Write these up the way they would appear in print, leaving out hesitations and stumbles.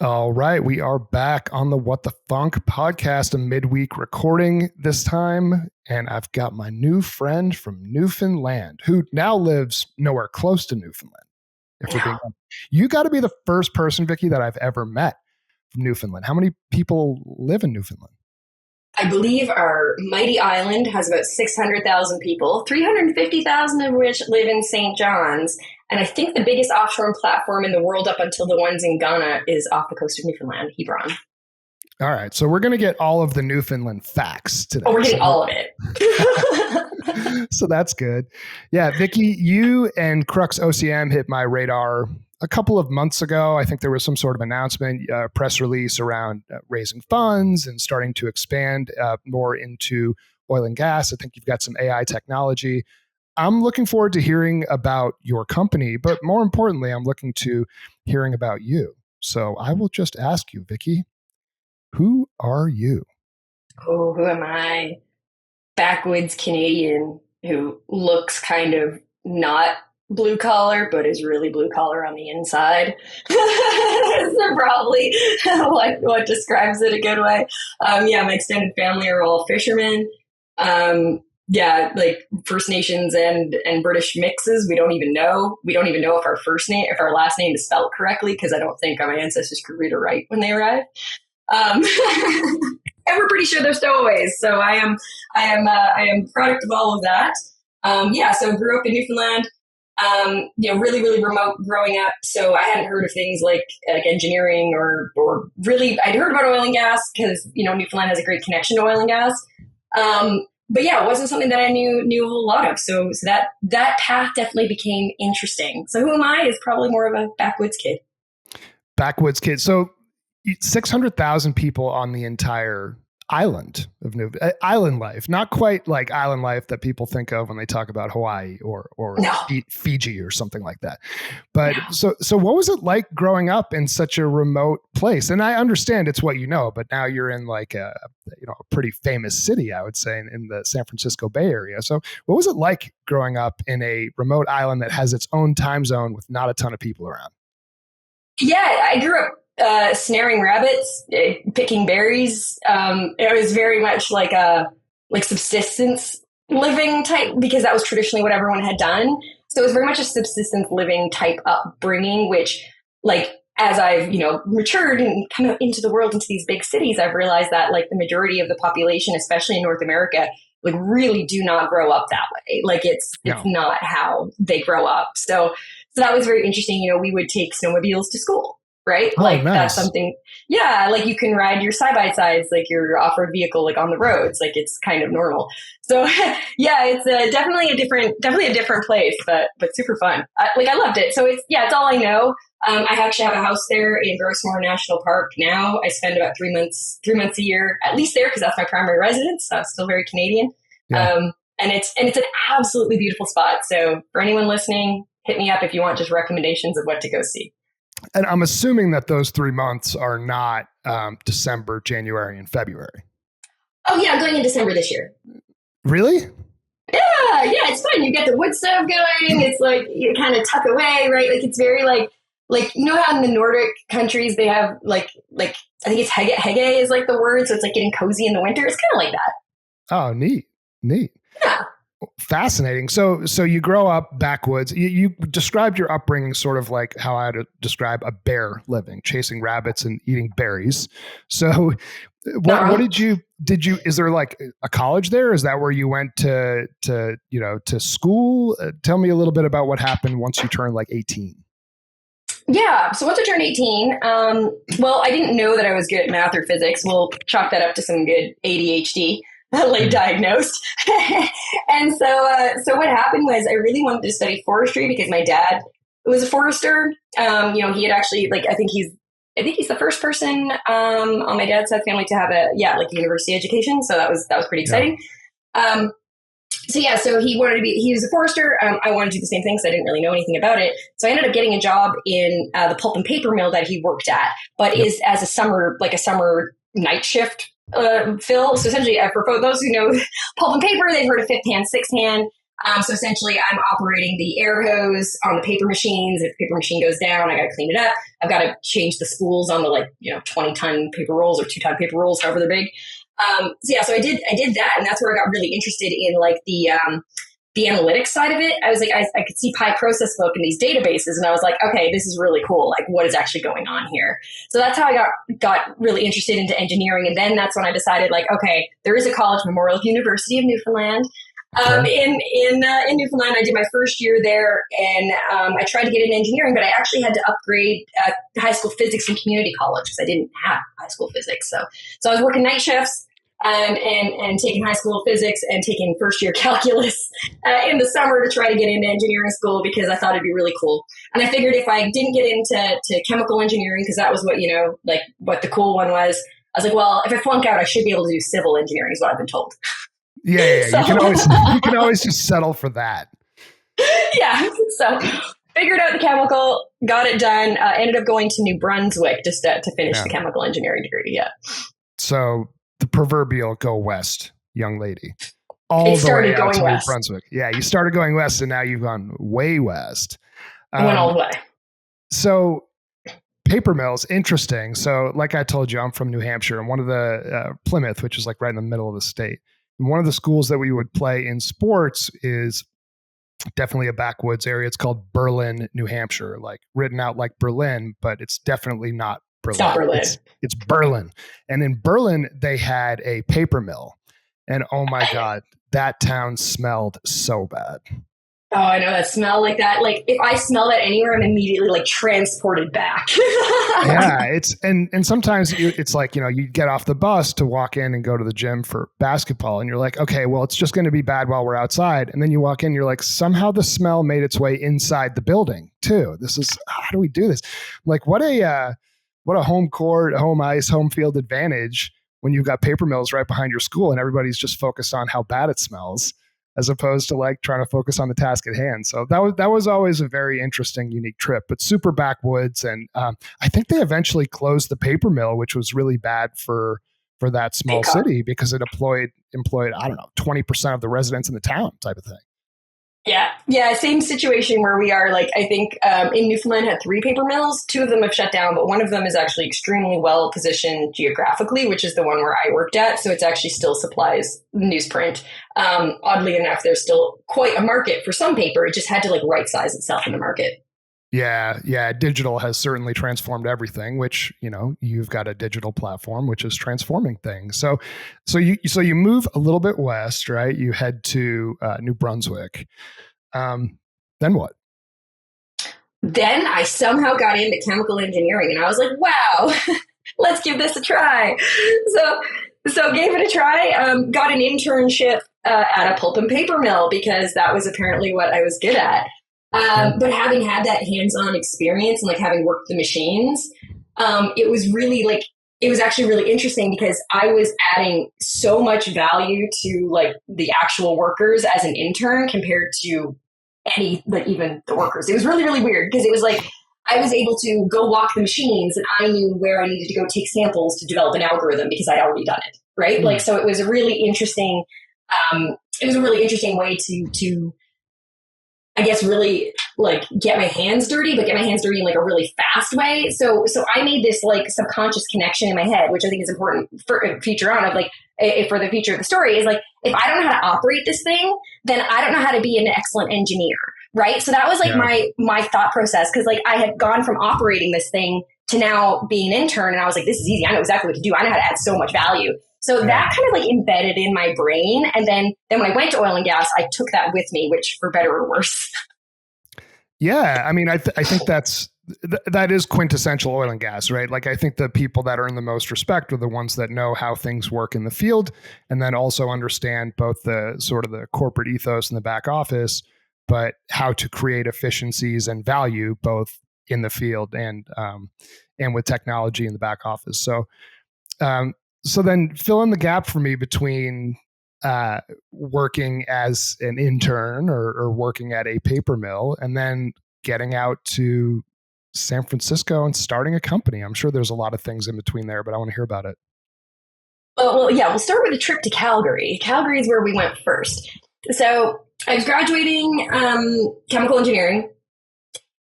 All right, we are back on the What the Funk podcast, a midweek recording this time. And I've got my new friend from Newfoundland who now lives nowhere close to Newfoundland. If we're being honest. You got to be the first person, Vicki, that I've ever met from Newfoundland. How many people live in Newfoundland? I believe our mighty island has about 600,000 people, 350,000 of which live in St. John's. And I think the biggest offshore platform in the world up until the ones in Ghana is off the coast of Newfoundland, Hebron. All right. So we're going to get all of the Newfoundland facts today. Oh, we're getting all of it. So that's good. Yeah, Vicki, you and Crux OCM hit my radar a couple of months ago. I think there was some sort of announcement, press release around raising funds and starting to expand more into oil and gas. I think you've got some AI technology. I'm looking forward to hearing about your company, but more importantly, I'm looking to hearing about you. So I will just ask you, Vicki, who are you? Oh, who am I? Backwoods Canadian who looks kind of not blue collar, but is really blue collar on the inside. So probably what describes it a good way. My extended family are all fishermen. Like First Nations and British mixes. We don't even know if our last name is spelled correctly, because I don't think my ancestors could read or write when they arrived. And we're pretty sure they're stowaways. So I am product of all of that. So grew up in Newfoundland. Really, really remote growing up. So I hadn't heard of things like engineering or really, I'd heard about oil and gas because, Newfoundland has a great connection to oil and gas. But it wasn't something that I knew a whole lot of. So that path definitely became interesting. So who am I is probably more of a backwoods kid. Backwoods kid. So 600,000 people on the entire island of island life, not quite like island life that people think of when they talk about Hawaii or No. Fiji or something like that. But so what was it like growing up in such a remote place? And I understand it's what you know, but now you're in like a pretty famous city, I would say, in the San Francisco Bay Area. So what was it like growing up in a remote island that has its own time zone with not a ton of people around? Yeah, I grew up snaring rabbits, picking berries. It was very much like subsistence living type, because that was traditionally what everyone had done. So it was very much a subsistence living type upbringing, which as I've, matured and come out into the world, into these big cities, I've realized that the majority of the population, especially in North America, really do not grow up that way. It's not how they grow up. So that was very interesting. We would take snowmobiles to school. Right? Oh, nice. That's something, you can ride your side-by-sides, your off-road vehicle, on the roads, it's kind of normal. So it's definitely a different place, but super fun. I loved it. So it's all I know. I actually have a house there in Grossmore National Park now. I spend about 3 months a year, at least there, because that's my primary residence. So I'm still very Canadian. Yeah. And it's an absolutely beautiful spot. So for anyone listening, hit me up if you want just recommendations of what to go see. And I'm assuming that those 3 months are not December, January, and February. Oh, yeah. I'm going in December this year. Really? Yeah. It's fun. You get the wood stove going. It's you kind of tuck away, right? It's very how in the Nordic countries they have I think it's hege is the word. So it's getting cozy in the winter. It's kind of like that. Oh, neat. Yeah. Fascinating. So you grow up backwoods. You described your upbringing sort of like how I would describe a bear living, chasing rabbits and eating berries. So what did you, is there a college there? Is that where you went to school? Tell me a little bit about what happened once you turned 18. Yeah. So once I turned 18, I didn't know that I was good at math or physics. We'll chalk that up to some good ADHD. Late diagnosed. And so what happened was I really wanted to study forestry because my dad was a forester. He had actually I think he's the first person on my dad's side family to have a university education. So that was pretty exciting. Yeah. So he was a forester. I wanted to do the same thing because I didn't really know anything about it. So I ended up getting a job in the pulp and paper mill that he worked at, but is as a summer night shift fill. So essentially, for those who know pulp and paper, they've heard of fifth hand, sixth hand. So essentially, I'm operating the air hose on the paper machines. If the paper machine goes down, I got to clean it up. I've got to change the spools on the 20-ton paper rolls or 2-ton paper rolls, however they're big. So I did that, and that's where I got really interested in the analytics side of it. I was like, I could see Pi Process Book in these databases, and I was like, okay, this is really cool. Like, what is actually going on here? So that's how I got really interested into engineering, and then that's when I decided, like, okay, there is a college, Memorial University of Newfoundland. In Newfoundland, I did my first year there, and I tried to get into engineering, but I actually had to upgrade high school physics in community college because I didn't have high school physics. So I was working night shifts. And taking high school physics and taking first year calculus in the summer to try to get into engineering school because I thought it'd be really cool. And I figured if I didn't get into chemical engineering, because that was what the cool one was, I was like, well, if I flunk out, I should be able to do civil engineering is what I've been told. Yeah. So. You can always just settle for that. Yeah. So figured out the chemical, got it done, ended up going to New Brunswick just to finish the chemical engineering degree. Yeah. So the proverbial go west, young lady. All the way out to New Brunswick. Yeah, you started going west, and now you've gone way west. I went all the way. So paper mills, interesting. So like I told you, I'm from New Hampshire, and one of the Plymouth, which is like right in the middle of the state. And one of the schools that we would play in sports is definitely a backwoods area. It's called Berlin, New Hampshire, like written out like Berlin, but it's definitely not Berlin. It's not Berlin. It's Berlin. And in Berlin, they had a paper mill. And oh my God, that town smelled so bad. Oh, I know that smell like that. Like if I smell that anywhere, I'm immediately like transported back. Yeah, and sometimes it's like, you get off the bus to walk in and go to the gym for basketball, and you're like, okay, well, it's just going to be bad while we're outside. And then you walk in, you're like, somehow the smell made its way inside the building too. How do we do this? Like what a home court, home ice, home field advantage when you've got paper mills right behind your school and everybody's just focused on how bad it smells, as opposed to like trying to focus on the task at hand. So that was always a very interesting, unique trip, but super backwoods. And I think they eventually closed the paper mill, which was really bad for that small city because it employed, I don't know, 20% of the residents in the town type of thing. Yeah. Same situation where we are. Like I think in Newfoundland had 3 paper mills. 2 of them have shut down, but one of them is actually extremely well positioned geographically, which is the one where I worked at. So it's actually still supplies newsprint. Oddly enough, there's still quite a market for some paper. It just had to like right size itself in the market. Yeah. Digital has certainly transformed everything, which, you've got a digital platform, which is transforming things. So you move a little bit west, right? You head to New Brunswick. Then what? Then I somehow got into chemical engineering and I was like, wow, let's give this a try. So gave it a try, got an internship at a pulp and paper mill because that was apparently what I was good at. But having had that hands-on experience and like having worked the machines, it was actually really interesting because I was adding so much value to like the actual workers as an intern compared to even the workers. It was really, really weird because it was like I was able to go walk the machines and I knew where I needed to go take samples to develop an algorithm because I'd already done it. Right. Mm-hmm. Like, so it was a really interesting, way to I guess really like get my hands dirty, but get my hands dirty in like a really fast way. So I made this like subconscious connection in my head, which I think is important for future on of like, for the future of the story is like, if I don't know how to operate this thing, then I don't know how to be an excellent engineer. Right. So that was like my thought process. Cause like I had gone from operating this thing to now being an intern. And I was like, this is easy. I know exactly what to do. I know how to add so much value. So that kind of like embedded in my brain. And then when I went to oil and gas, I took that with me, which for better or worse. Yeah. I mean, I think that is quintessential oil and gas, right? Like I think the people that earn the most respect are the ones that know how things work in the field and then also understand both the sort of the corporate ethos in the back office, but how to create efficiencies and value both in the field and with technology in the back office. So then fill in the gap for me between working as an intern or working at a paper mill and then getting out to San Francisco and starting a company. I'm sure there's a lot of things in between there, but I want to hear about it. Well, yeah, we'll start with a trip to Calgary. Calgary is where we went first. So I was graduating chemical engineering,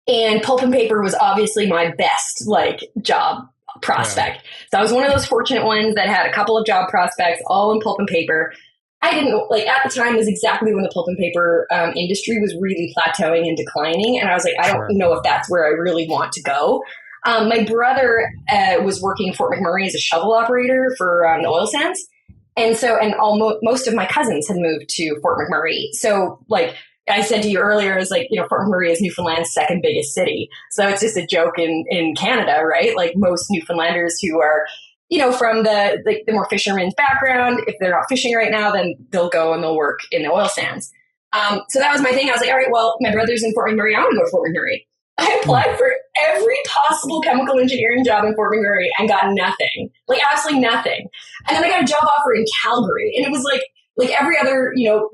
and pulp and paper was obviously my best like job prospect. Yeah. So I was one of those fortunate ones that had a couple of job prospects all in pulp and paper. I didn't like at the time was exactly when the pulp and paper industry was really plateauing and declining. And I was like, I don't know if that's where I really want to go. My brother was working in Fort McMurray as a shovel operator for the oil sands. And so, and most of my cousins had moved to Fort McMurray. So like I said to you earlier, is like, Fort McMurray is Newfoundland's second biggest city. So it's just a joke in Canada, right? Like most Newfoundlanders who are, from the more fisherman's background, if they're not fishing right now, then they'll go and they'll work in the oil sands. So that was my thing. I was like, all right, well, my brother's in Fort McMurray. I want to go to Fort McMurray. I applied for every possible chemical engineering job in Fort McMurray and got nothing, like absolutely nothing. And then I got a job offer in Calgary, and it was like every other, new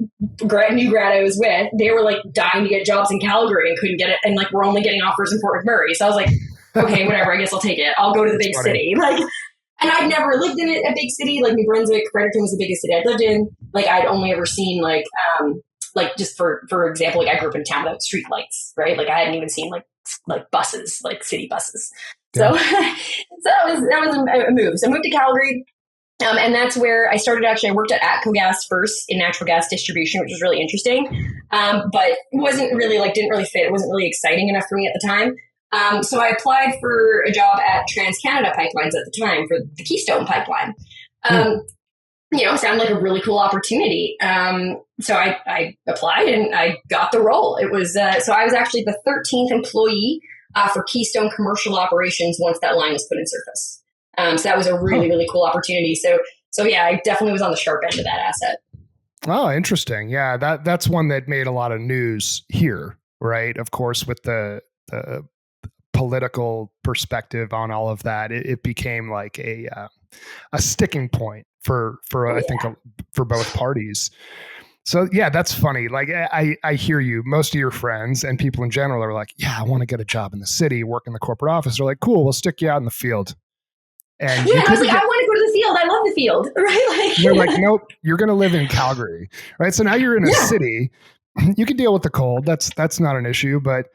grad I was with, they were like dying to get jobs in Calgary and couldn't get it. And like, we're only getting offers in Fort McMurray. So I was like, okay, whatever, I guess I'll take it. I'll go to the big city. And I'd never lived in a big city. Like New Brunswick, Fredericton was the biggest city I'd lived in. Like I'd only ever seen like just for example, like I grew up in a town without street lights, right? Like I hadn't even seen like buses, like city buses. Yeah. So, so that was a move. So I moved to Calgary. And that's where I started. Actually, I worked at ATCO Gas first in natural gas distribution, which was really interesting. But it wasn't really didn't really fit. It wasn't really exciting enough for me at the time. So I applied for a job at TransCanada Pipelines at the time for the Keystone pipeline. Sounded like a really cool opportunity. So I applied and I got the role. It was, so I was actually the 13th employee for Keystone commercial operations once that line was put in service. So that was a really, really cool opportunity. So yeah, I definitely was on the sharp end of that asset. Oh, interesting. Yeah, that's one that made a lot of news here, right? Of course, with the political perspective on all of that, it became like a sticking point for I think for both parties. So yeah, that's funny. Like I hear you. Most of your friends and people in general are like, yeah, I want to get a job in the city, work in the corporate office. They're like, cool, we'll stick you out in the field. And yeah, I was like, I want to go to the field. I love the field, right? You're like, nope, you're going to live in Calgary, right? So now you're in a city. You can deal with the cold. That's not an issue. But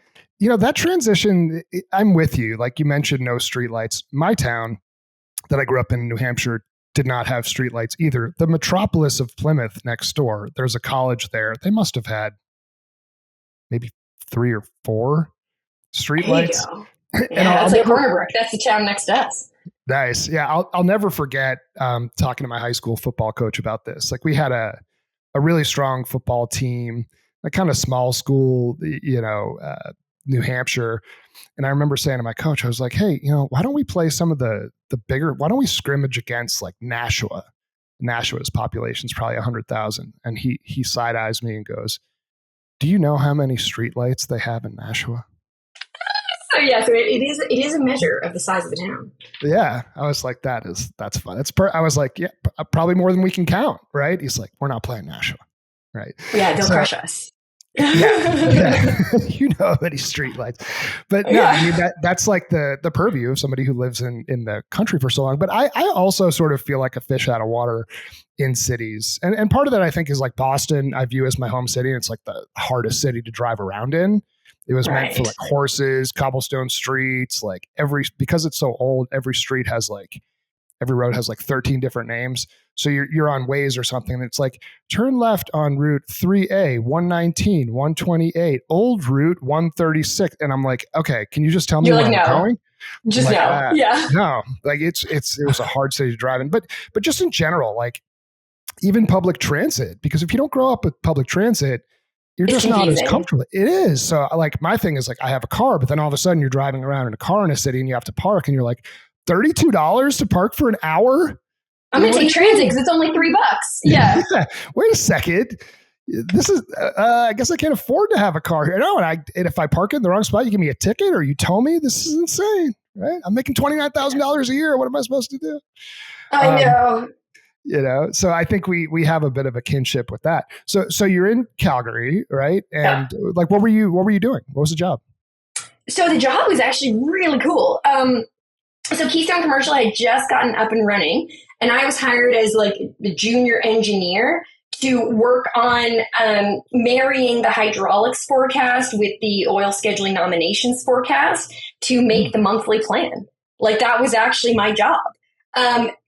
that transition, I'm with you. Like you mentioned, no streetlights. My town that I grew up in, New Hampshire, did not have streetlights either. The metropolis of Plymouth next door, there's a college there. They must have had maybe 3 or 4 streetlights. Yeah, it's like Cornerbrook. That's the town next to us. Nice. Yeah, I'll never forget talking to my high school football coach about this. Like we had a really strong football team, a kind of small school, New Hampshire. And I remember saying to my coach, I was like, hey, why don't we play some of the bigger, why don't we scrimmage against like Nashua? Nashua's population is probably 100,000. And he side eyes me and goes, do you know how many streetlights they have in Nashua? So yeah, so it is a measure of the size of the town. Yeah, I was like, that's fun. I was like, yeah, probably more than we can count, right? He's like, we're not playing Nashua, right? Yeah, don't crush us. Yeah. You know how many streetlights, but no, I mean that's like the purview of somebody who lives in the country for so long. But I also sort of feel like a fish out of water in cities, and part of that I think is like Boston. I view as my home city, and it's like the hardest city to drive around in. It was meant for like horses, cobblestone streets, like because it's so old, every road has like 13 different names. So you're on Waze or something, and it's like, turn left on Route 3A, 119, 128, old Route 136. And I'm like, okay, can you just tell me where I'm going? Just like, no. Yeah. No, like it was a hard city to drive in. But just in general, like even public transit, because if you don't grow up with public transit, you're just not as comfortable. It is. So like my thing is like, I have a car, but then all of a sudden you're driving around in a car in a city and you have to park and you're like, $32 to park for an hour? I'm going to take transit because it's only $3. Yeah. Wait a second. This is, I guess I can't afford to have a car here. No, and if I park in the wrong spot, you give me a ticket or you tow me. This is insane, right? I'm making $29,000 a year. What am I supposed to do? I know. So I think we have a bit of a kinship with that. So you're in Calgary, right? And like, what were you doing? What was the job? So the job was actually really cool. So Keystone Commercial had just gotten up and running, and I was hired as like the junior engineer to work on marrying the hydraulics forecast with the oil scheduling nominations forecast to make the monthly plan. Like that was actually my job.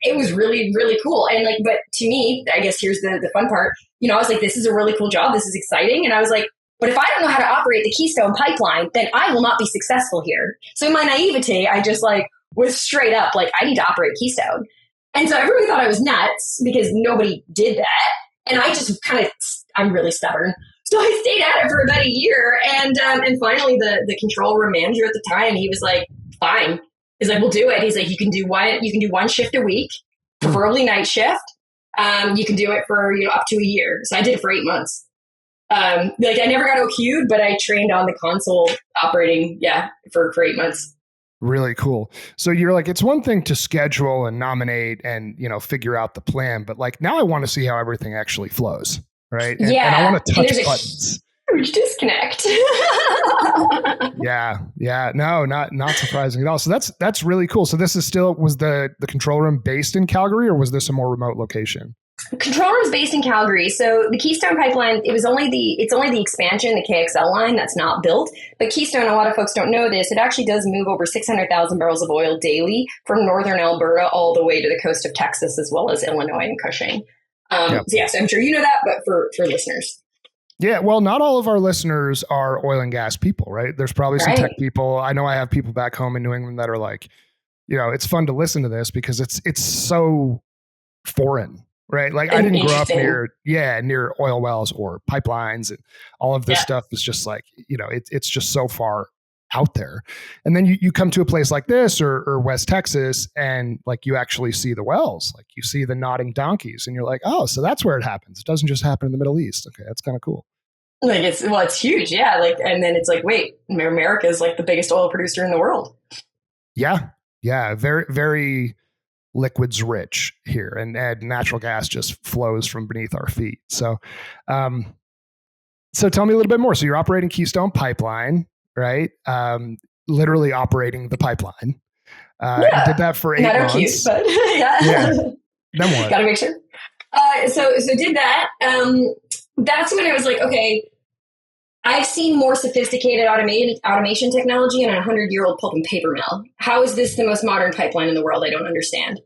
It was really, really cool. And like, but to me, I guess here's the fun part, I was like, this is a really cool job. This is exciting. And I was like, but if I don't know how to operate the Keystone pipeline, then I will not be successful here. So in my naivety, I just like was straight up like, I need to operate Keystone. And so everybody thought I was nuts because nobody did that. And I just I'm really stubborn. So I stayed at it for about a year. And finally the control room manager at the time, he was like, fine. He's like, we'll do it. He's like, you can do one shift a week, preferably night shift. You can do it for, up to a year. So I did it for 8 months. I never got OQ'd, but I trained on the console operating, for 8 months. Really cool. So you're like, it's one thing to schedule and nominate and, figure out the plan, but like now I want to see how everything actually flows. Right. And I want to touch buttons. Huge disconnect. Yeah. No, not surprising at all. So that's really cool. So this is was the control room based in Calgary, or was this a more remote location? Control room is based in Calgary. So the Keystone pipeline, it's only the expansion, the KXL line that's not built. But Keystone, a lot of folks don't know this, it actually does move over 600,000 barrels of oil daily from northern Alberta all the way to the coast of Texas, as well as Illinois and Cushing. So I'm sure you know that, but for listeners. Yeah, well, not all of our listeners are oil and gas people, right? There's probably some tech people. I know I have people back home in New England that are like, it's fun to listen to this because it's so foreign, right? Like I didn't grow up near oil wells or pipelines, and all of this stuff is just like, it's just so far out there. And then you come to a place like this or West Texas, and like you actually see the wells, like you see the nodding donkeys, and you're like, oh, so that's where it happens. It doesn't just happen in the Middle East. Okay, that's kind of cool. Like it's huge, yeah. Like, and then it's like, wait, America is like the biggest oil producer in the world. Yeah, very, very liquids rich here, and natural gas just flows from beneath our feet. So, so tell me a little bit more. So you're operating Keystone Pipeline, right? Literally operating the pipeline. You did that for 8 months. Cute, but yeah. Then what? Gotta make sure. So did that. That's when I was like, okay, I've seen more sophisticated automation technology in a 100-year-old pulp and paper mill. How is this the most modern pipeline in the world? I don't understand.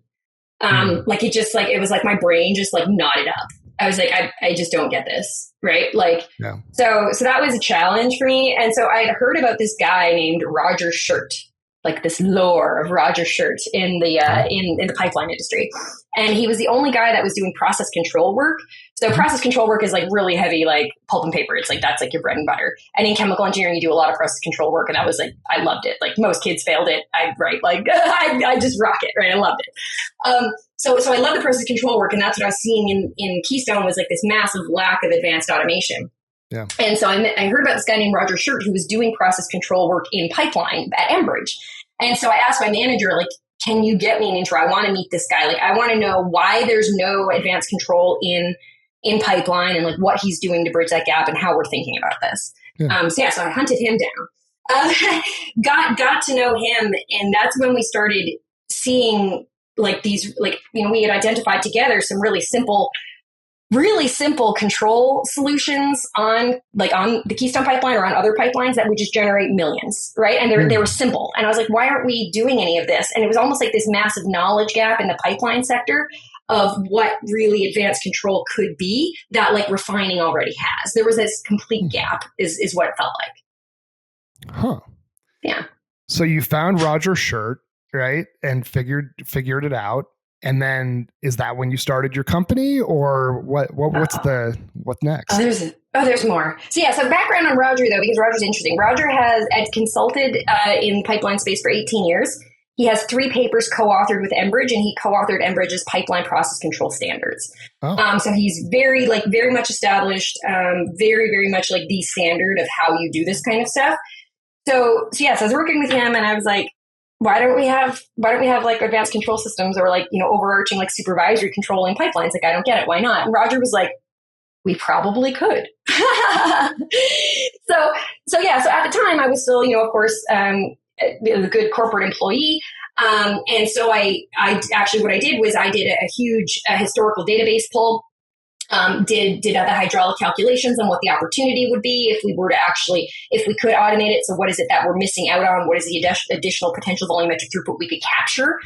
It was like my brain just like knotted up. I was like, I just don't get this. Right. Like, so that was a challenge for me. And so I had heard about this guy named Roger Shirt, like this lore of Roger Shirt in the in the pipeline industry. And he was the only guy that was doing process control work. So process control work is like really heavy, like pulp and paper. It's like, that's like your bread and butter. And in chemical engineering, you do a lot of process control work. And that was like, I loved it. Like most kids failed it. I just rock it. Right. I loved it. So I love the process control work. And that's what I was seeing in Keystone was like this massive lack of advanced automation. Yeah. And so I heard about this guy named Roger Shirt who was doing process control work in pipeline at Enbridge. And so I asked my manager, like, can you get me an intro? I want to meet this guy. Like, I want to know why there's no advanced control in pipeline and like what he's doing to bridge that gap and how we're thinking about this. Yeah. So I hunted him down, got to know him. And that's when we started seeing like these, like, we had identified together some really simple control solutions on the Keystone pipeline or on other pipelines that would just generate millions, right? And they were simple. And I was like, why aren't we doing any of this? And it was almost like this massive knowledge gap in the pipeline sector of what really advanced control could be that like refining already has. There was this complete gap is what it felt like. Huh. Yeah. So you found Roger Shirt, right? And figured it out. And then is that when you started your company, or what's next? There's more. So background on Roger though, because Roger's interesting. Roger has consulted in pipeline space for 18 years. He has 3 papers co-authored with Enbridge, and he co-authored Enbridge's pipeline process control standards. Oh. So he's very much established, very, very much like the standard of how you do this kind of stuff. So I was working with him, and I was like, why don't we have like advanced control systems or like, overarching like supervisory controlling pipelines? Like, I don't get it. Why not? And Roger was like, we probably could. So at the time I was still, of course, a good corporate employee. And so I actually, what I did was I did a huge historical database pull did the hydraulic calculations on what the opportunity would be if we were to actually, if we could automate it. So what is it that we're missing out on? What is the additional potential volumetric throughput we could capture?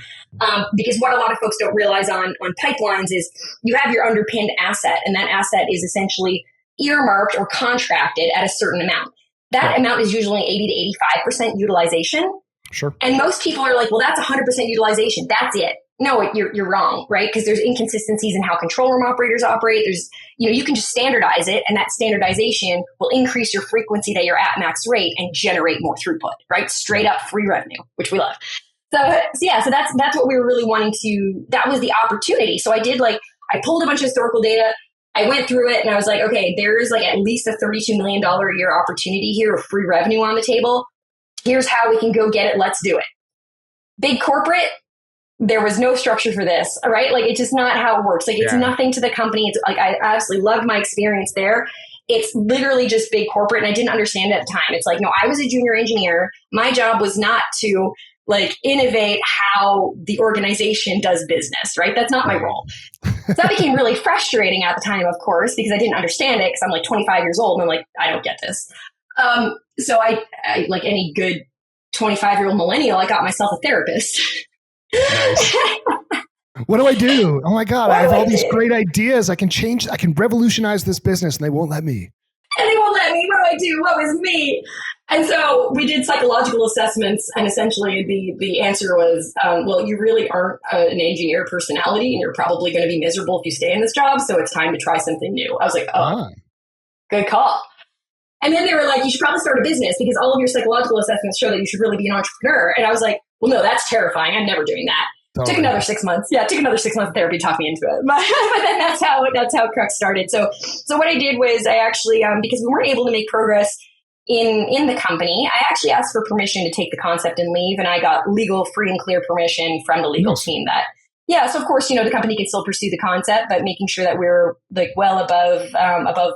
Because what a lot of folks don't realize on pipelines is you have your underpinned asset, and that asset is essentially earmarked or contracted at a certain amount. That amount is usually 80 to 85% utilization. Sure. And most people are like, well, that's 100% utilization. That's it. No, you're wrong, right? Because there's inconsistencies in how control room operators operate. There's, you can just standardize it, and that standardization will increase your frequency that you're at max rate and generate more throughput, right? Straight up free revenue, which we love. So that's what we were really wanting to, that was the opportunity. So I pulled a bunch of historical data. I went through it and I was like, okay, there's like at least a $32 million a year opportunity here of free revenue on the table. Here's how we can go get it. Let's do it. Big corporate, there was no structure for this, right? Like, it's just not how it works. Like, it's nothing to the company. It's like, I absolutely loved my experience there. It's literally just big corporate. And I didn't understand it at the time. It's like, no, I was a junior engineer. My job was not to like innovate how the organization does business, right? That's not my role. So that became really frustrating at the time, of course, because I didn't understand it because I'm like 25 years old and I'm like, I don't get this. So I like any good 25-year-old millennial, I got myself a therapist. Nice. What do I do? Oh my God, I have all these great ideas. I can revolutionize this business, and they won't let me. And they won't let me. What do I do? What was me? And so we did psychological assessments, and essentially the answer was, well, you really aren't an engineer personality, and you're probably going to be miserable if you stay in this job, so it's time to try something new. I was like, good call. And then they were like, you should probably start a business because all of your psychological assessments show that you should really be an entrepreneur. And I was like, well, no, that's terrifying. I'm never doing that. Totally. Took another 6 months. Yeah, took another 6 months of therapy to talk me into it. But then that's how Crux started. So what I did was I actually, because we weren't able to make progress in the company, I actually asked for permission to take the concept and leave. And I got legal free and clear permission from the legal team that, so of course, the company can still pursue the concept, but making sure that we're like well above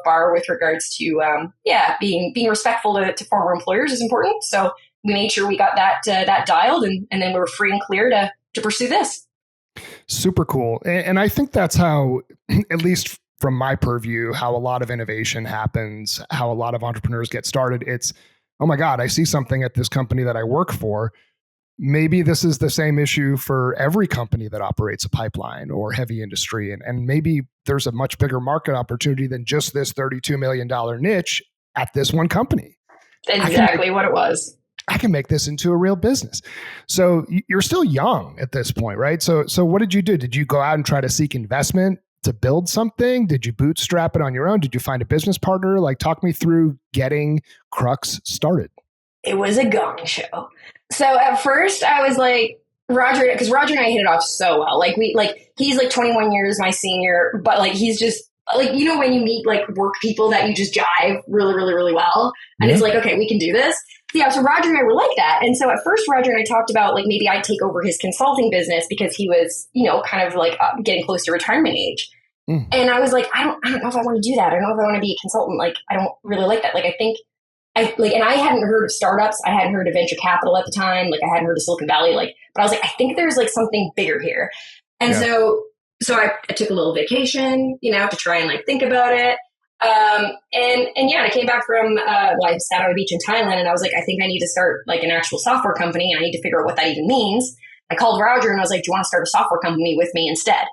bar with regards to, being respectful to former employers is important. So we made sure we got that dialed, and then we were free and clear to pursue this. Super cool. And I think that's how, at least from my purview, how a lot of innovation happens, how a lot of entrepreneurs get started. It's, oh my God, I see something at this company that I work for. Maybe this is the same issue for every company that operates a pipeline or heavy industry. And maybe there's a much bigger market opportunity than just this $32 million niche at this one company. Exactly what it was. I can make this into a real business. So you're still young at this point, right? So what did you do? Did you go out and try to seek investment to build something? Did you bootstrap it on your own? Did you find a business partner? Like, talk me through getting Crux started. It was a Gong show. So at first I was like, Roger, because Roger and I hit it off so well. Like he's like 21 years my senior, but like he's just like, when you meet like work people that you just jive really, really, really well. And it's like, okay, we can do this. Yeah, so Roger and I were like that. And so at first Roger and I talked about like maybe I'd take over his consulting business because he was, kind of like getting close to retirement age. And I was like, I don't know if I want to do that. I don't know if I want to be a consultant. Like, I don't really like that. Like, I think and I hadn't heard of startups. I hadn't heard of venture capital at the time. Like, I hadn't heard of Silicon Valley. Like, but I was like, I think there's like something bigger here. And so I took a little vacation, to try and like think about it. And I came back from, I sat on a beach in Thailand, and I was like, I think I need to start like an actual software company, and I need to figure out what that even means. I called Roger and I was like, do you want to start a software company with me instead?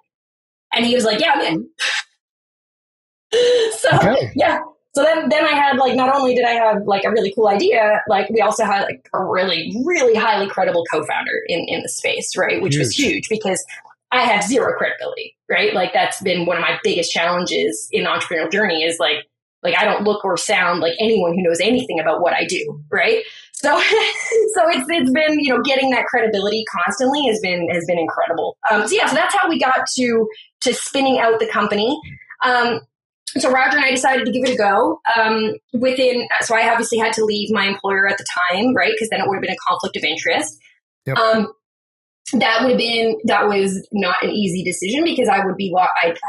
And he was like, yeah, I'm in. So then I had like, not only did I have like a really cool idea, like we also had like a really, really highly credible co-founder in the space, right? Which was huge because I have zero credibility, right? Like, that's been one of my biggest challenges in the entrepreneurial journey is like I don't look or sound like anyone who knows anything about what I do, right? So it's been, getting that credibility constantly has been incredible. So that's how we got to spinning out the company. So Roger and I decided to give it a go. So I obviously had to leave my employer at the time, right? Because then it would have been a conflict of interest. Yep. That was not an easy decision because I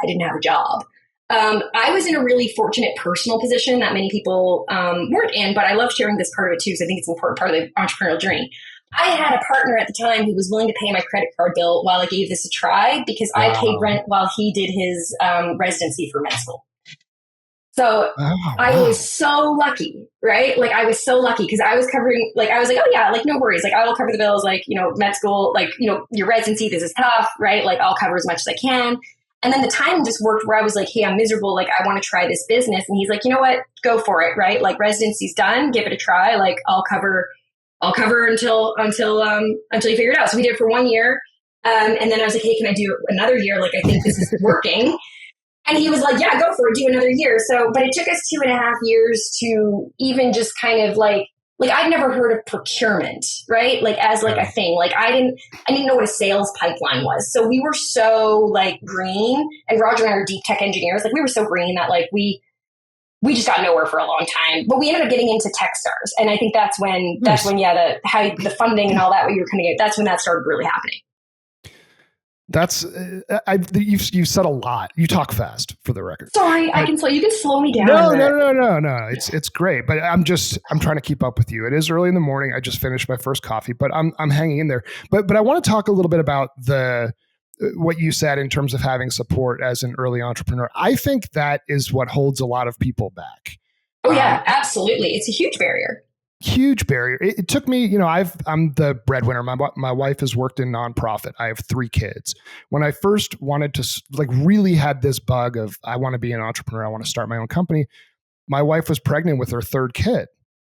didn't have a job. I was in a really fortunate personal position that many people weren't in, but I love sharing this part of it too because I think it's an important part of the entrepreneurial journey. I had a partner at the time who was willing to pay my credit card bill while I gave this a try because I paid rent while he did his residency for med school. So I was so lucky, right? Like I was so lucky because I was covering, like I was like, oh yeah, like no worries. Like I will cover the bills, like, med school, like, your residency, this is tough, right? Like I'll cover as much as I can. And then the time just worked where I was like, hey, I'm miserable. Like I want to try this business. And he's like, you know what? Go for it, right? Like residency's done. Give it a try. Like I'll cover until you figure it out. So we did it for 1 year. And then I was like, hey, can I do another year? Like, I think this is working. And he was like, yeah, go for it. Do another year. So, but it took us 2.5 years to even just kind of like I'd never heard of procurement, right? Like as like a thing, like I didn't know what a sales pipeline was. So we were so like green, and Roger and I are deep tech engineers. Like we were so green that like we just got nowhere for a long time, but we ended up getting into Techstars. And I think that's when the funding and all that, what you were kind of, that's when that started really happening. That's you've said a lot. You talk fast, for the record. Sorry, you can slow me down. No. It's great, but I'm trying to keep up with you. It is early in the morning. I just finished my first coffee, but I'm hanging in there. But I want to talk a little bit about what you said in terms of having support as an early entrepreneur. I think that is what holds a lot of people back. Oh yeah, absolutely. It's a huge barrier. Huge barrier. It took me, I'm the breadwinner. My wife has worked in nonprofit. I have 3 kids. When I first wanted to really had this bug of, I want to be an entrepreneur, I want to start my own company, my wife was pregnant with her 3rd kid.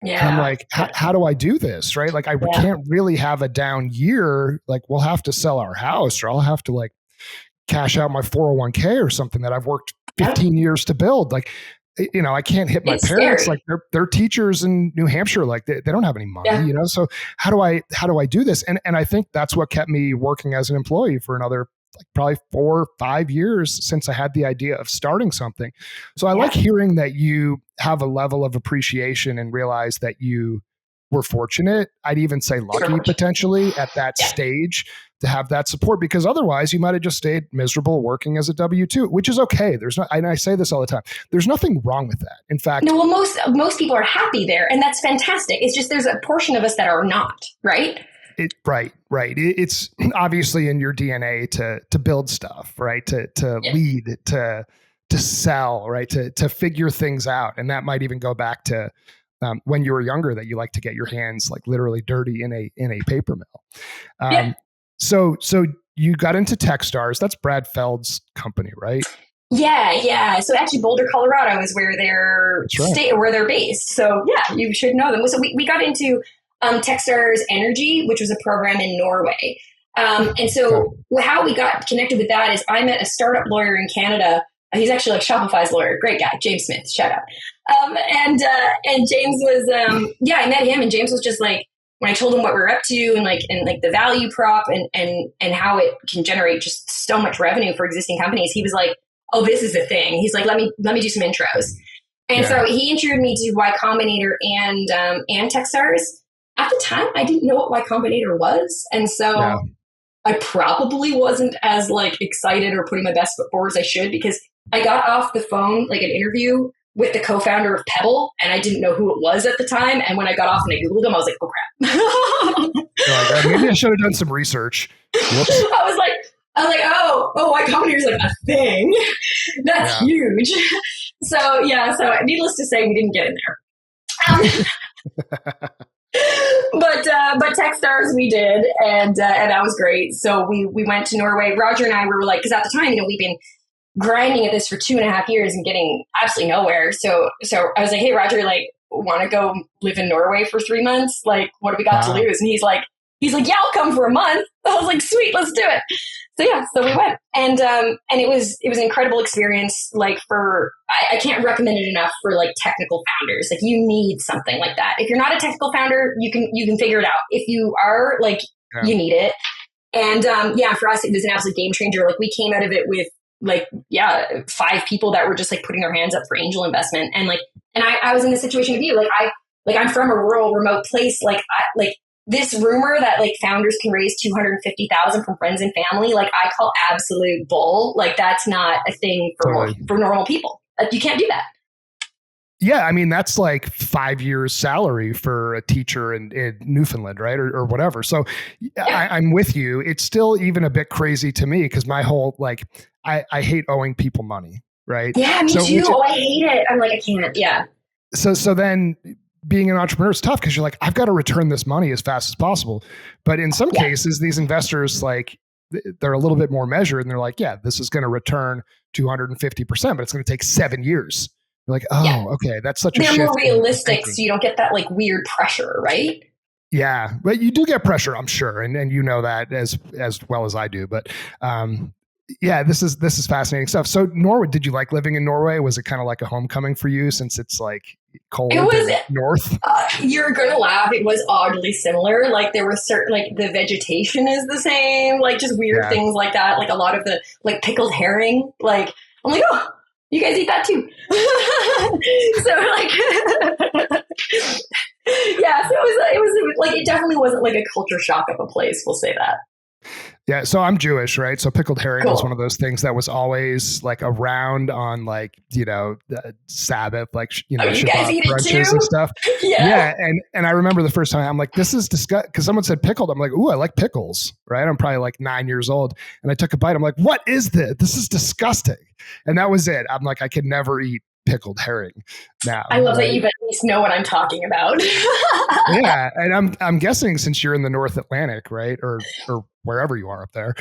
Yeah. And I'm like, how do I do this? Right. Like I can't really have a down year. Like we'll have to sell our house, or I'll have to like cash out my 401k or something that I've worked 15 years to build. Like, I can't hit my parents. Scary. Like they're teachers in New Hampshire. Like they don't have any money, so how do I do this? And I think that's what kept me working as an employee for another like probably 4 or 5 years since I had the idea of starting something. So I like hearing that you have a level of appreciation and realize that you were fortunate. I'd even say lucky potentially at that stage to have that support, because otherwise you might have just stayed miserable working as a W-2, which is okay. And I say this all the time, there's nothing wrong with that. In fact, no, well, most people are happy there, and that's fantastic. It's just there's a portion of us that are not, right? Right. It's obviously in your DNA to build stuff, right? To lead, to sell, right? To figure things out. And that might even go back to when you were younger, that you like to get your hands like literally dirty in a paper mill. So you got into Techstars. That's Brad Feld's company, right? Yeah. So actually Boulder, Colorado is where they're where they're based. So yeah, you should know them. So we got into Techstars Energy, which was a program in Norway. And so how we got connected with that is I met a startup lawyer in Canada. He's actually like Shopify's lawyer. Great guy, James Smith. Shout out. And James was, I met him, and James was just like, when I told him what we were up to and the value prop and how it can generate just so much revenue for existing companies, he was like, oh, this is a thing. He's like, let me do some intros. And so he introduced me to Y Combinator and Techstars. At the time, I didn't know what Y Combinator was. And so I probably wasn't as like excited or putting my best foot forward as I should, because I got off the phone, like an interview with the co-founder of Pebble, and I didn't know who it was at the time. And when I got off and I Googled him, I was like, oh crap. Maybe I should have done some research. Whoops. I was like, oh, Y Combinator is like a thing. That's huge. So needless to say, we didn't get in there. But Techstars we did, and that was great. So we went to Norway. Roger and I were like, because at the time, we've been grinding at this for 2.5 years and getting absolutely nowhere. So I was like, hey, Roger, like, want to go live in Norway for 3 months? Like, what do we got to lose? And he's like, yeah, I'll come for a month. I was like, sweet, let's do it. So we went, and it was an incredible experience. Like I can't recommend it enough for like technical founders. Like you need something like that. If you're not a technical founder, you can figure it out. If you are, like, you need it. And for us, it was an absolute game changer. Like we came out of it with 5 people that were just like putting their hands up for angel investment. And I was in the situation of you. I'm from a rural, remote place. This rumor that like founders can raise $250,000 from friends and family, like I call absolute bull. Like that's not a thing for normal people. Like you can't do that. Yeah, I mean, that's like 5 years salary for a teacher in Newfoundland, right? Or whatever. So Yeah. I'm with you. It's still even a bit crazy to me because my whole like, I hate owing people money, right? Yeah, me So too. Oh, I hate it. I'm like, I can't. Yeah. so then being an entrepreneur is tough because you're like, I've got to return this money as fast as possible. But in some cases, these investors, like, they're a little bit more measured and they're like, yeah, this is going to return 250%, but it's going to take 7 years. You're like, oh, okay, that's such a shift. They're more realistic, so you don't get that like weird pressure, right? Yeah, but you do get pressure, I'm sure, and you know that as well as I do. But yeah, this is fascinating stuff. So Norway, did you like living in Norway? Was it kind of like a homecoming for you since it's like cold north? You're gonna laugh. It was oddly similar. Like there were certain, like the vegetation is the same, like just weird things like that. Like a lot of the like pickled herring. Like I'm like, oh, you guys eat that too. So like, yeah. So it was like it definitely wasn't like a culture shock of a place. We'll say that. Yeah, so I'm Jewish, right? So pickled herring was one of those things that was always like around on like, Sabbath, like, Shabbat brunches and stuff. Yeah. And I remember the first time I'm like, this is disgusting, because someone said pickled. I'm like, ooh, I like pickles, right? I'm probably like 9 years old. And I took a bite. I'm like, what is this? This is disgusting. And that was it. I'm like, I could never eat pickled herring now. I love that you at least know what I'm talking about. Yeah, and I'm guessing since you're in the North Atlantic, right, or wherever you are up there,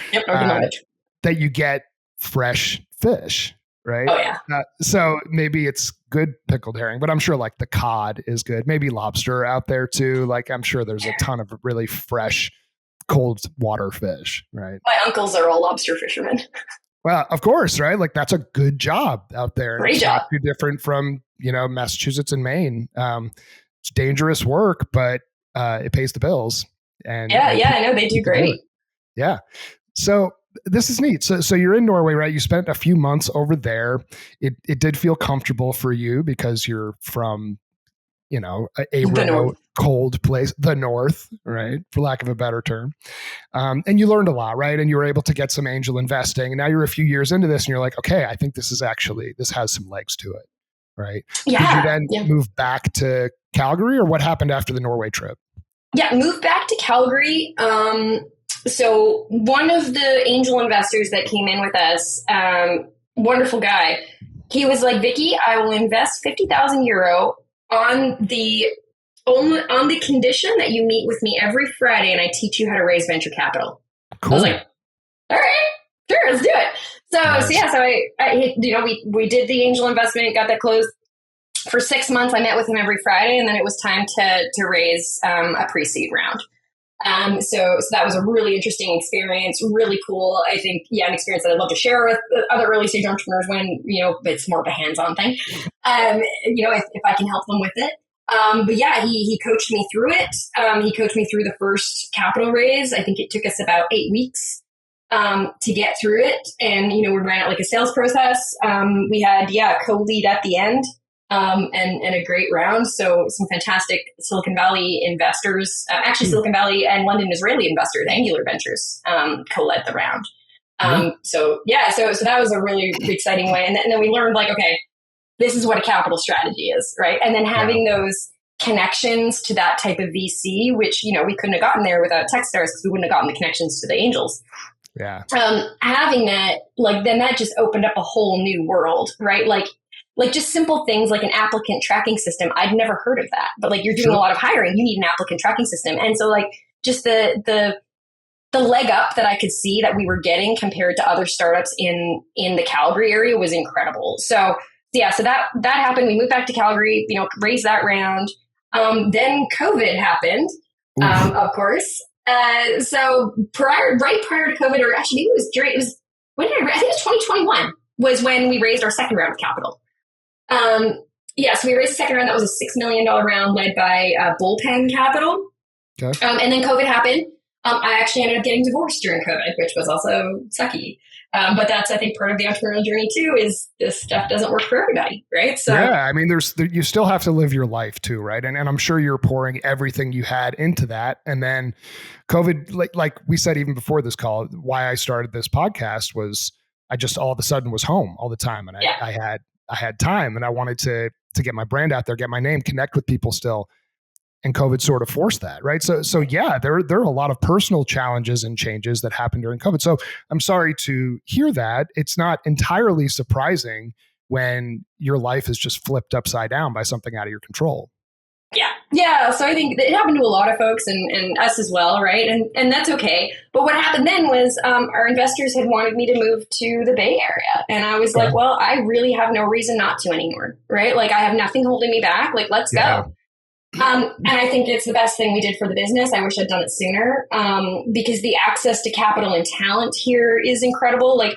that you get fresh fish, right? Oh yeah. So maybe it's good pickled herring, but I'm sure like the cod is good. Maybe lobster out there too. Like I'm sure there's a ton of really fresh cold water fish, right? My uncles are all lobster fishermen. Well, of course, right? Like that's a good job out there. Great job. Not too different from, Massachusetts and Maine. It's dangerous work, but it pays the bills. And I know they do great. Yeah. So this is neat. So you're in Norway, right? You spent a few months over there. It did feel comfortable for you because you're from, a remote, cold place, the North, right? For lack of a better term. And you learned a lot, right? And you were able to get some angel investing. And now you're a few years into this and you're like, okay, I think this has some legs to it, right? Yeah. Did you then move back to Calgary, or what happened after the Norway trip? Yeah, moved back to Calgary. So one of the angel investors that came in with us, wonderful guy, he was like, Vicki, I will invest 50,000 euro on the condition that you meet with me every Friday and I teach you how to raise venture capital. Cool. I was like, all right, sure, let's do it. So we did the angel investment, got that closed. For 6 months, I met with him every Friday, and then it was time to raise a pre-seed round. So that was a really interesting experience, really cool. I think, an experience that I'd love to share with other early stage entrepreneurs when, it's more of a hands-on thing, if I can help them with it. But yeah, he coached me through it. He coached me through the first capital raise. I think it took us about 8 weeks to get through it. And, we ran it like a sales process. We had, co-lead at the end. And a great round. So some fantastic Silicon Valley investors, Silicon Valley and London Israeli investors, Angular Ventures, co-led the round. So that was a really exciting way. And then we learned like, okay, this is what a capital strategy is, right? And then having those connections to that type of VC, which, we couldn't have gotten there without Techstars because we wouldn't have gotten the connections to the angels. Yeah. Having that, like, then that just opened up a whole new world, right? Like just simple things like an applicant tracking system. I'd never heard of that, but like you're doing a lot of hiring, you need an applicant tracking system. And so like just the leg up that I could see that we were getting compared to other startups in the Calgary area was incredible. So that happened. We moved back to Calgary, raised that round. Then COVID happened, of course. So right prior to COVID, or actually maybe I think it was 2021 was when we raised our second round of capital. So we raised the second round. That was a $6 million round led by Bullpen Capital. Okay. And then COVID happened. I actually ended up getting divorced during COVID, which was also sucky. But that's, I think, part of the entrepreneurial journey too, is this stuff doesn't work for everybody, right? So yeah, I mean, you still have to live your life too, right? And I'm sure you're pouring everything you had into that. And then COVID, like we said, even before this call, why I started this podcast was I just all of a sudden was home all the time. And I had time and I wanted to to get my brand out there, get my name, connect with people still. And COVID sort of forced that, right? So yeah, there are a lot of personal challenges and changes that happened during COVID. So I'm sorry to hear that. It's not entirely surprising when your life is just flipped upside down by something out of your control. Yeah. So I think it happened to a lot of folks and us as well, right? And that's okay. But what happened then was our investors had wanted me to move to the Bay Area. And I was like, well, I really have no reason not to anymore, right? Like I have nothing holding me back. Like, let's go. And I think it's the best thing we did for the business. I wish I'd done it sooner because the access to capital and talent here is incredible. Like,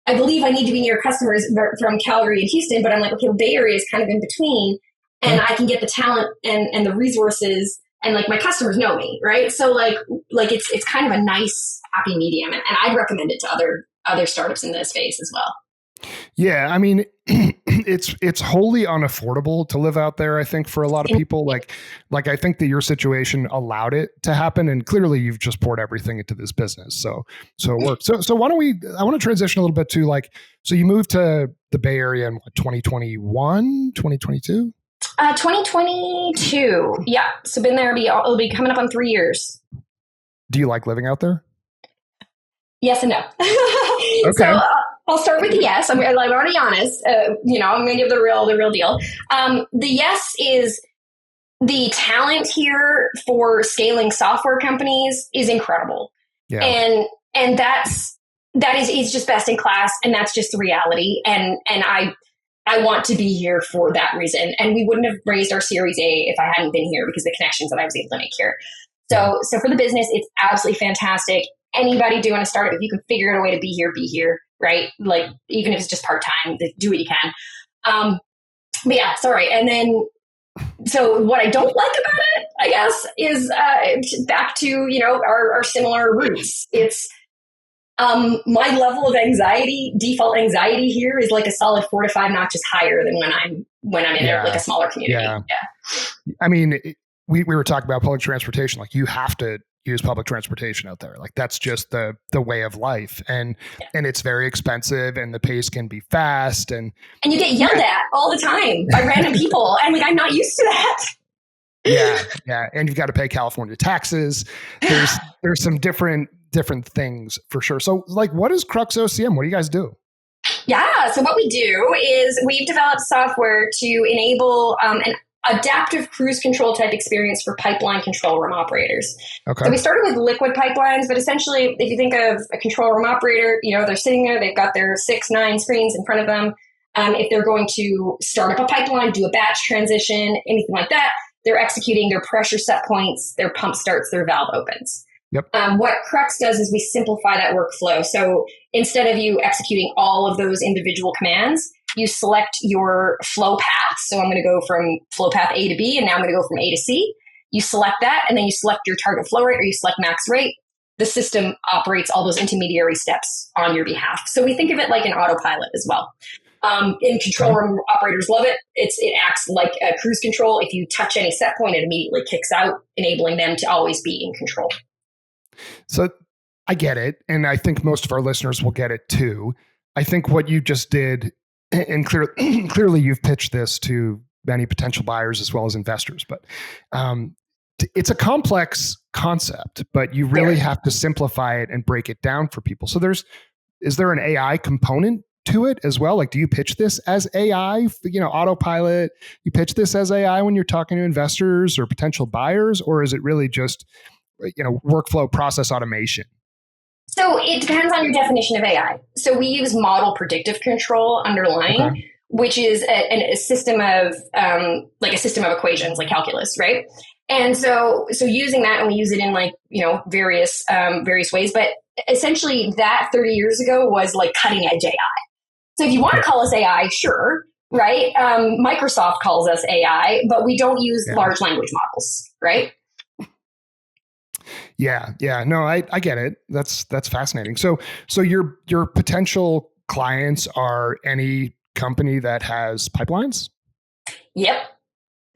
I believe I need to be near customers from Calgary and Houston, but I'm like, okay, the Bay Area is kind of in between and I can get the talent and the resources and like my customers know me, right? So like it's kind of a nice happy medium and I'd recommend it to other startups in this space as well. Yeah, I mean, it's wholly unaffordable to live out there, I think, for a lot of people. Like I think that your situation allowed it to happen, and clearly you've just poured everything into this business. So it worked. So why don't I want to transition a little bit to so you moved to the Bay Area in 2021, 2022? 2022. Yeah. So been there, it'll be coming up on 3 years. Do you like living out there? Yes and no. Okay. So, I'll start with the yes. I'm already honest. I'm going to give the real deal. The yes is the talent here for scaling software companies is incredible. Yeah. And that is just best in class. And that's just the reality. And I want to be here for that reason. And we wouldn't have raised our Series A if I hadn't been here because of the connections that I was able to make here. So for the business, it's absolutely fantastic. Anybody doing a startup, if you can figure out a way to be here, right? Like, even if it's just part-time, do what you can. But yeah, sorry. And then, so what I don't like about it, I guess, is back to, our similar roots. It's my level of anxiety, default anxiety here is like a solid 4 to 5 notches higher than when I'm in like a smaller community. Yeah. I mean, we were talking about public transportation. Like, you have to use public transportation out there. Like, that's just the way of life. And it's very expensive and the pace can be fast. And you get yelled at all the time by random people. And like, I'm not used to that. Yeah. And you've got to pay California taxes. There's some different things for sure. So like, what is Crux OCM? What do you guys do? Yeah. So what we do is we've developed software to enable an adaptive cruise control type experience for pipeline control room operators. Okay. So we started with liquid pipelines, but essentially, if you think of a control room operator, they're sitting there, they've got their 6-9 screens in front of them. If they're going to start up a pipeline, do a batch transition, anything like that, they're executing their pressure set points, their pump starts, their valve opens. Yep. What Crux does is we simplify that workflow. So instead of you executing all of those individual commands, you select your flow path. So I'm going to go from flow path A to B, and now I'm going to go from A to C. You select that, and then you select your target flow rate or you select max rate. The system operates all those intermediary steps on your behalf. So we think of it like an autopilot as well. In control room, operators love it. It acts like a cruise control. If you touch any set point, it immediately kicks out, enabling them to always be in control. So I get it. And I think most of our listeners will get it too. I think what you just did, and clearly you've pitched this to many potential buyers as well as investors, but it's a complex concept, but you really have to simplify it and break it down for people. So is there an AI component to it as well? Like, do you pitch this as AI, autopilot? You pitch this as AI when you're talking to investors or potential buyers, or is it really just, workflow process automation? So it depends on your definition of AI. So we use model predictive control underlying, which is a system of equations like calculus, right? And so using that, and we use it in various ways, but essentially that 30 years ago was like cutting edge AI. So if you want to call us AI, sure, right? Microsoft calls us AI, but we don't use large language models, right? Yeah. No, I get it. That's fascinating. So your potential clients are any company that has pipelines? Yep.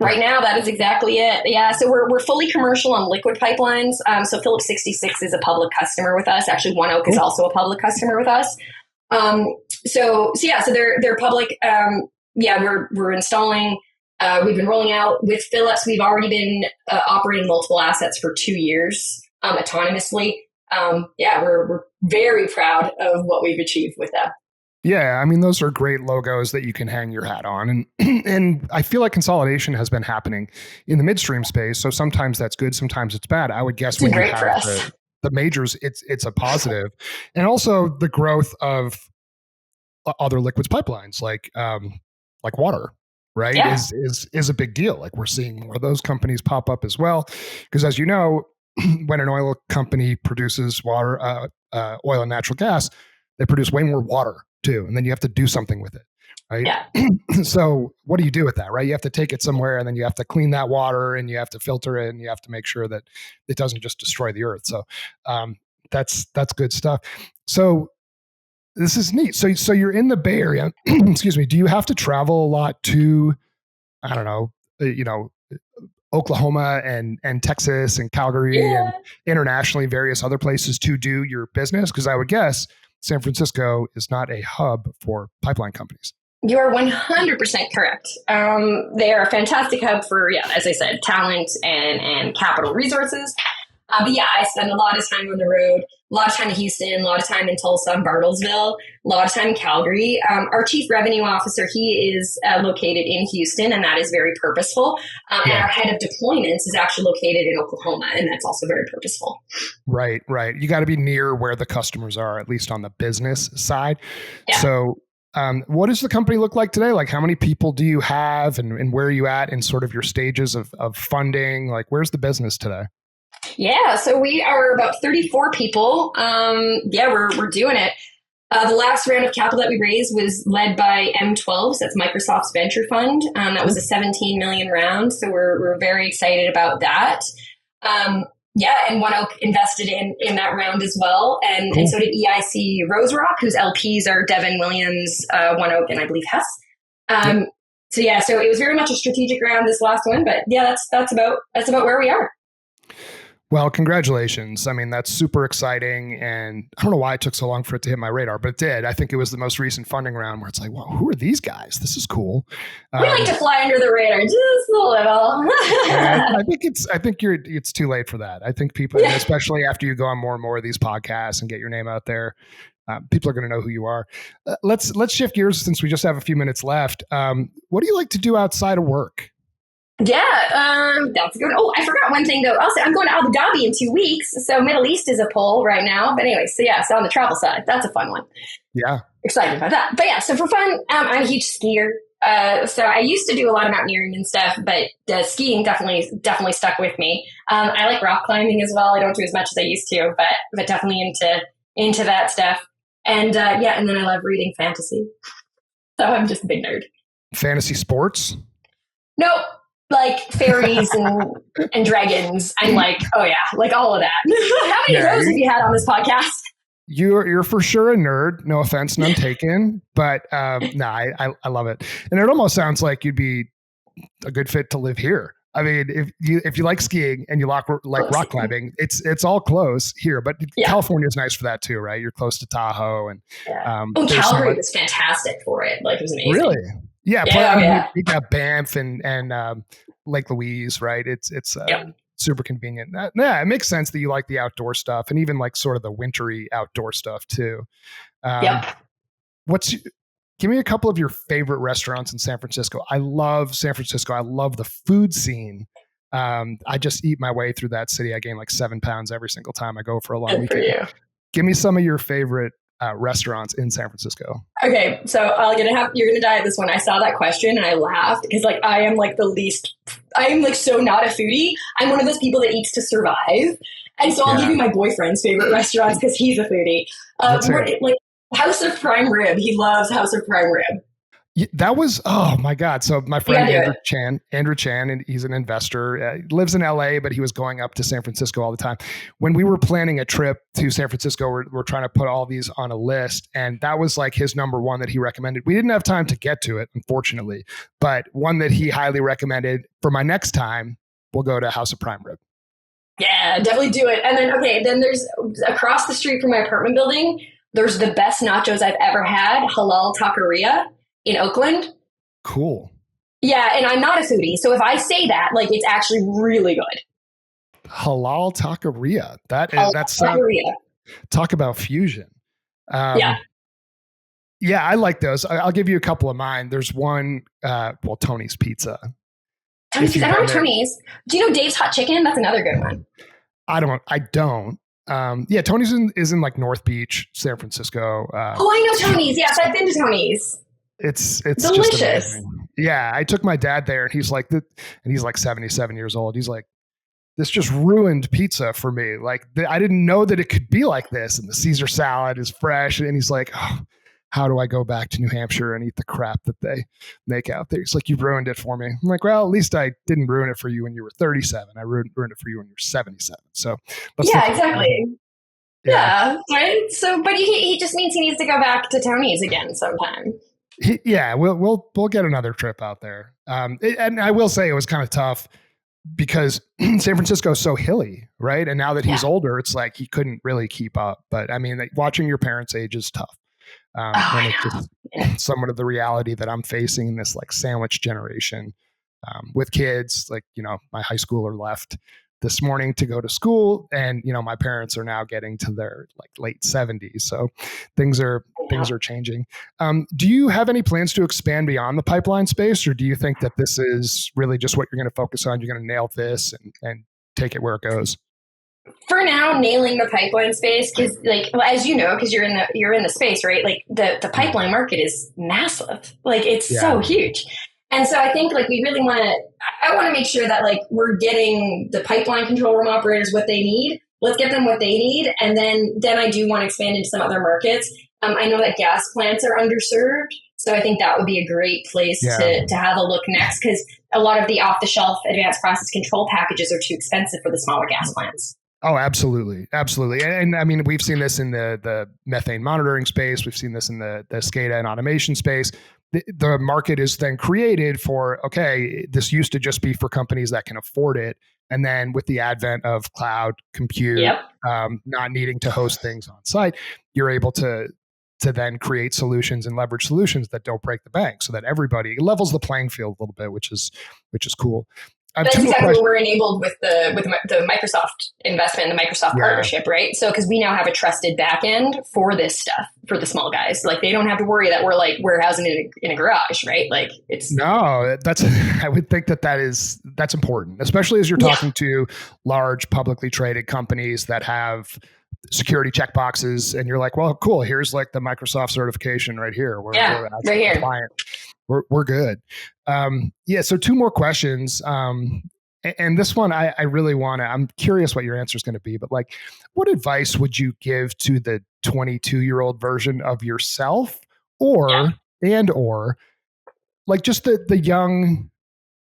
Right now, that is exactly it. Yeah. So we're fully commercial on liquid pipelines. So Phillips 66 is a public customer with us. Actually, One Oak is also a public customer with us. So they're public. We're installing. We've been rolling out with Philips. We've already been operating multiple assets for 2 years autonomously. We're very proud of what we've achieved with them. Yeah, I mean, those are great logos that you can hang your hat on. And I feel like consolidation has been happening in the midstream space. So sometimes that's good, sometimes it's bad. I would guess when you have the majors, it's a positive. And also the growth of other liquids pipelines like water, right? Yeah. Is a big deal. Like we're seeing more of those companies pop up as well. Because as you know, when an oil company produces water, oil and natural gas, they produce way more water too. And then you have to do something with it, right? Yeah. So what do you do with that, right? You have to take it somewhere and then you have to clean that water and you have to filter it and you have to make sure that it doesn't just destroy the earth. So that's good stuff. So this is neat. So you're in the Bay Area. Excuse me. Do you have to travel a lot to, I don't know, Oklahoma and Texas and Calgary and internationally various other places to do your business? Because I would guess San Francisco is not a hub for pipeline companies. You are 100% correct. They are a fantastic hub for, as I said, talent and capital resources. I spend a lot of time on the road, a lot of time in Houston, a lot of time in Tulsa and Bartlesville, a lot of time in Calgary. Our chief revenue officer, he is located in Houston, and that is very purposeful. And our head of deployments is actually located in Oklahoma, and that's also very purposeful. Right. You got to be near where the customers are, at least on the business side. Yeah. So what does the company look like today? Like how many people do you have and where are you at in sort of your stages of funding? Like where's the business today? Yeah, so we are about 34 people. We're doing it. The last round of capital that we raised was led by M12, so that's Microsoft's venture fund. That was a 17 million round, so we're very excited about that. And One Oak invested in that round as well, and so did EIC Rose Rock, whose LPs are Devin Williams, One Oak, and I believe Hess. So it was very much a strategic round, this last one, but that's about where we are. Well, congratulations. I mean, that's super exciting. And I don't know why it took so long for it to hit my radar, but it did. I think it was the most recent funding round where it's like, wow, who are these guys? This is cool. We like to fly under the radar just a little. I think it's too late for that. I think people, especially after you go on more and more of these podcasts and get your name out there, people are going to know who you are. Let's shift gears since we just have a few minutes left. What do you like to do outside of work? That's a good one. Oh, I forgot one thing though. Also, I'm going to Abu Dhabi in 2 weeks. So Middle East is a pull right now. But anyway, so on the travel side, that's a fun one. Yeah. Excited about that. But so for fun, I'm a huge skier. So I used to do a lot of mountaineering and stuff, but skiing definitely stuck with me. I like rock climbing as well. I don't do as much as I used to, but definitely into that stuff. And and then I love reading fantasy. So I'm just a big nerd. Fantasy sports? Nope. Like fairies and dragons. I'm like, oh yeah, like all of that. How many of those have you had on this podcast? You're for sure a nerd. No offense, none taken. But I love it, and it almost sounds like you'd be a good fit to live here. I mean, if you like skiing and you like rock climbing, it's all close here. But California is nice for that too, right? You're close to Tahoe, and Calgary was fantastic for it. Like it was amazing. Really? Yeah, you got Banff and Lake Louise, right? It's super convenient. It makes sense that you like the outdoor stuff and even like sort of the wintry outdoor stuff too. Give me a couple of your favorite restaurants in San Francisco. I love San Francisco. I love the food scene. I just eat my way through that city. I gain like 7 pounds every single time I go for a long weekend. Give me some of your favorite restaurants in San Francisco. Okay, so you're gonna die at this one. I saw that question and I laughed because like I am like so not a foodie. I'm one of those people that eats to survive, and so I'll give you my boyfriend's favorite restaurants because he's a foodie. Like House of Prime Rib. He loves House of Prime Rib. That was, oh my God. So my friend Andrew Chan, and he's an investor, lives in LA, but he was going up to San Francisco all the time. When we were planning a trip to San Francisco, we're trying to put all these on a list. And that was like his number one that he recommended. We didn't have time to get to it, unfortunately, but one that he highly recommended for my next time, we'll go to House of Prime Rib. Yeah, definitely do it. And then there's across the street from my apartment building, There's the best nachos I've ever had, halal taqueria in Oakland. Cool. Yeah, and I'm not a foodie, so if I say that, like, it's actually really good. Halal taqueria. That's taqueria. Talk about fusion. Yeah. Yeah, I like those. I'll give you a couple of mine. There's one, Tony's Pizza. Tony's Pizza. I don't know Tony's. Do you know Dave's Hot Chicken? That's another good one. I don't. Yeah, Tony's is in like North Beach, San Francisco. I know Tony's. Yes, I've been to Tony's. It's delicious. Yeah, I took my dad there, and he's like 77 years old. He's like, this just ruined pizza for me. Like, I didn't know that it could be like this. And the Caesar salad is fresh. And he's like, oh, how do I go back to New Hampshire and eat the crap that they make out there? He's like, you ruined it for me. I'm like, well, at least I didn't ruin it for you when you were 37. I ruined it for you when you're 77. So yeah, exactly. Yeah. Right. So, but he just means he needs to go back to Tony's again sometime. We'll get another trip out there. And I will say it was kind of tough because San Francisco is so hilly, right? And now that he's older, it's like he couldn't really keep up. But I mean, like, watching your parents' age is tough. And it's just somewhat of the reality that I'm facing in this like sandwich generation with kids. Like, my high schooler left this morning to go to school, and my parents are now getting to their like late 70s. So things are changing. Do you have any plans to expand beyond the pipeline space, or do you think that this is really just what you're going to focus on? You're going to nail this and take it where it goes? For now, nailing the pipeline space, because as you know, because you're in the space, right? Like the pipeline market is massive. Like it's so huge. And so I think like we really I want to make sure that like we're getting the pipeline control room operators what they need. Let's get them what they need. And then I do want to expand into some other markets. I know that gas plants are underserved. So I think that would be a great place to have a look next, because a lot of the off-the-shelf advanced process control packages are too expensive for the smaller gas plants. Oh, absolutely. Absolutely. And I mean, we've seen this in the methane monitoring space. We've seen this in the SCADA and automation space. The market is then created for, okay, this used to just be for companies that can afford it. And then with the advent of cloud compute, not needing to host things on site, you're able to then create solutions and leverage solutions that don't break the bank, so that everybody levels the playing field a little bit, which is cool. That's exactly what we're enabled with the Microsoft investment and the Microsoft partnership, right? So, because we now have a trusted back end for this stuff for the small guys, like they don't have to worry that we're like warehousing it in a garage, right? Like I would think that's important, especially as you're talking to large publicly traded companies that have security checkboxes, and you're like, well, cool. Here's like the Microsoft certification right here. We're right here. Compliant. We're good. So two more questions. And this one, I really I'm curious what your answer is going to be, but like, what advice would you give to the 22-year-old version of yourself or like just the young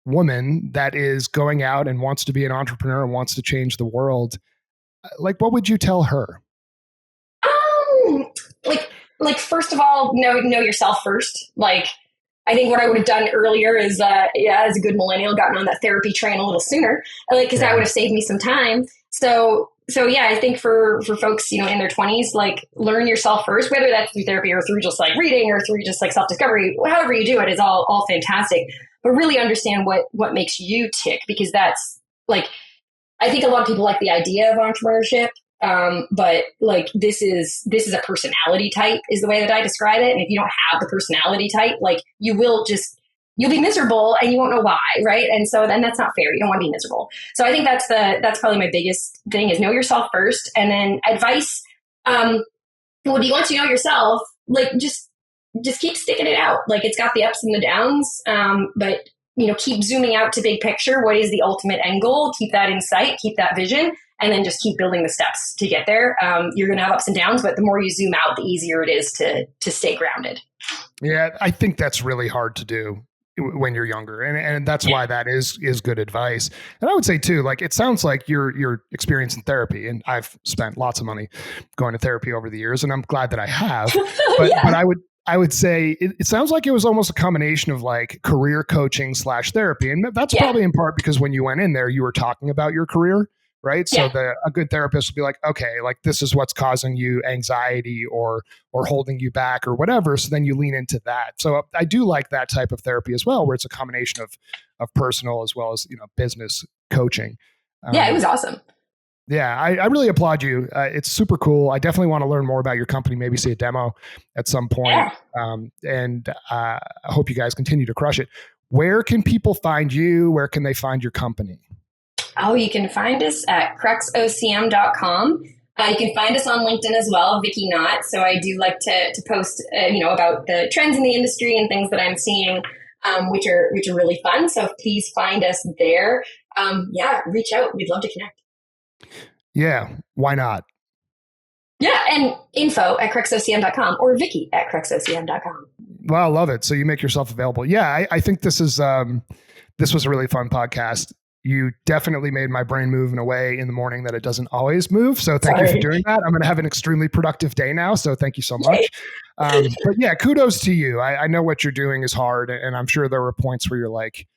woman that is going out and wants to be an entrepreneur and wants to change the world? Like, what would you tell her? Like first of all, know yourself first. Like, I think what I would have done earlier is, as a good millennial, gotten on that therapy train a little sooner, because that would have saved me some time. So I think for folks, in their 20s, like, learn yourself first, whether that's through therapy or through just like reading or through just like self-discovery, however you do it is all fantastic, but really understand what makes you tick, because that's like, I think a lot of people like the idea of entrepreneurship. But like, this is a personality type is the way that I describe it. And if you don't have the personality type, like you'll be miserable and you won't know why. Right. And so then that's not fair. You don't want to be miserable. So I think that's probably my biggest thing is know yourself first. And then advice, would be once you know yourself, like just keep sticking it out. Like it's got the ups and the downs. But keep zooming out to big picture. What is the ultimate end goal? Keep that in sight, keep that vision, and then just keep building the steps to get there. You're going to have ups and downs, but the more you zoom out, the easier it is to stay grounded. Yeah, I think that's really hard to do when you're younger. And that's why that is good advice. And I would say too, like, it sounds like you're experiencing therapy, and I've spent lots of money going to therapy over the years, and I'm glad that I have, but I would say it sounds like it was almost a combination of like career coaching / therapy. And that's probably in part because when you went in there, you were talking about your career, right? So a good therapist will be like, okay, like this is what's causing you anxiety or holding you back or whatever. So then you lean into that. So I do like that type of therapy as well, where it's a combination of personal as well as business coaching. Yeah, it was awesome. Yeah, I really applaud you. It's super cool. I definitely want to learn more about your company, maybe see a demo at some point. Yeah. And I hope you guys continue to crush it. Where can people find you? Where can they find your company? Oh, you can find us at cruxocm.com. You can find us on LinkedIn as well, Vicki Knott. So I do like to post, about the trends in the industry and things that I'm seeing, which are really fun. So please find us there. Reach out. We'd love to connect. Yeah, why not? Yeah, and info@cruxocm.com or Vicki@cruxocm.com. Well, I love it. So you make yourself available. Yeah, I think this was a really fun podcast. You definitely made my brain move in a way in the morning that it doesn't always move. So thank you for doing that. I'm going to have an extremely productive day now. So thank you so much. But yeah, kudos to you. I know what you're doing is hard. And I'm sure there were points where you're like,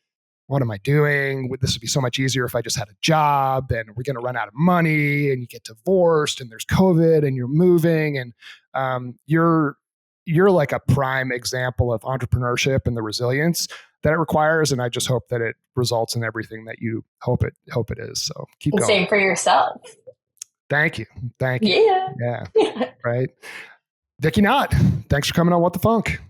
what am I doing? This would be so much easier if I just had a job, and we're going to run out of money, and you get divorced and there's COVID and you're moving, and you're like a prime example of entrepreneurship and the resilience that it requires. And I just hope that it results in everything that you hope it is. So keep going. Same for yourself. Thank you. Yeah. Right. Vicki Knott, thanks for coming on What the Funk.